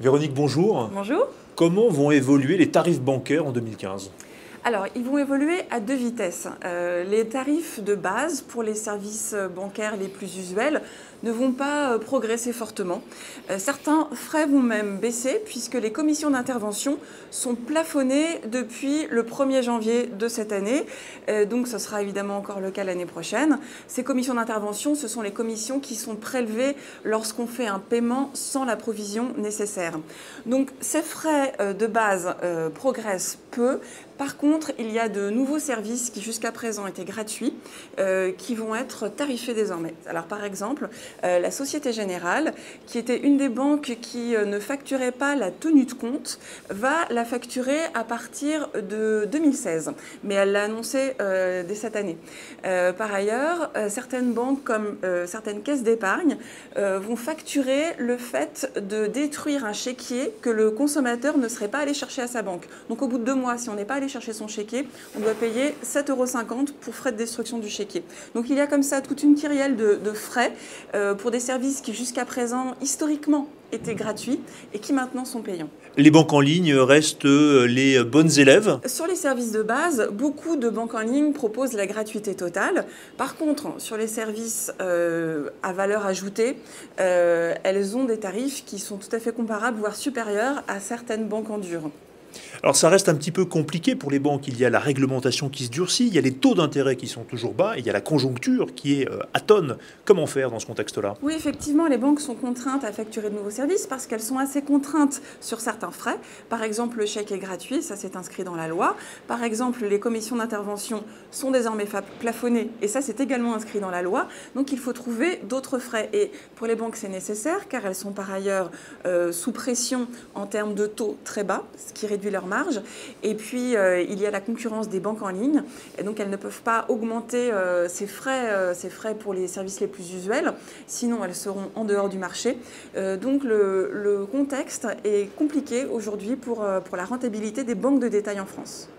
Véronique, bonjour. Bonjour. Comment vont évoluer les tarifs bancaires en 2015? Alors, ils vont évoluer à deux vitesses. Les tarifs de base pour les services bancaires les plus usuels ne vont pas progresser fortement. Certains frais vont même baisser puisque les commissions d'intervention sont plafonnées depuis le 1er janvier de cette année. Donc, ce sera évidemment encore le cas l'année prochaine. Ces commissions d'intervention, ce sont les commissions qui sont prélevées lorsqu'on fait un paiement sans la provision nécessaire. Donc, ces frais de base progressent peu. Par contre, il y a de nouveaux services qui jusqu'à présent étaient gratuits, qui vont être tarifés désormais. Alors par exemple, la Société Générale, qui était une des banques qui ne facturait pas la tenue de compte, va la facturer à partir de 2016. Mais elle l'a annoncé dès cette année. Par ailleurs, certaines banques comme certaines caisses d'épargne vont facturer le fait de détruire un chéquier que le consommateur ne serait pas allé chercher à sa banque. Donc au bout de 2 mois, si on n'est pas allé chercher son chéquier, on doit payer 7,50 € pour frais de destruction du chéquier. Donc il y a comme ça toute une kyrielle de frais pour des services qui jusqu'à présent, historiquement, étaient gratuits et qui maintenant sont payants. Les banques en ligne restent les bonnes élèves? Sur les services de base, beaucoup de banques en ligne proposent la gratuité totale. Par contre, sur les services à valeur ajoutée, elles ont des tarifs qui sont tout à fait comparables, voire supérieurs à certaines banques en dur. Alors ça reste un petit peu compliqué pour les banques. Il y a la réglementation qui se durcit, il y a les taux d'intérêt qui sont toujours bas, et il y a la conjoncture qui est atone. Comment faire dans ce contexte-là? Oui, effectivement, les banques sont contraintes à facturer de nouveaux services parce qu'elles sont assez contraintes sur certains frais. Par exemple, le chèque est gratuit, ça c'est inscrit dans la loi. Par exemple, les commissions d'intervention sont désormais plafonnées et ça c'est également inscrit dans la loi. Donc il faut trouver d'autres frais. Et pour les banques, c'est nécessaire car elles sont par ailleurs sous pression en termes de taux très bas, ce qui réduit leur marge. Et puis, il y a la concurrence des banques en ligne. Et donc, elles ne peuvent pas augmenter ces frais pour les services les plus usuels. Sinon, elles seront en dehors du marché. Donc, le contexte est compliqué aujourd'hui pour la rentabilité des banques de détail en France.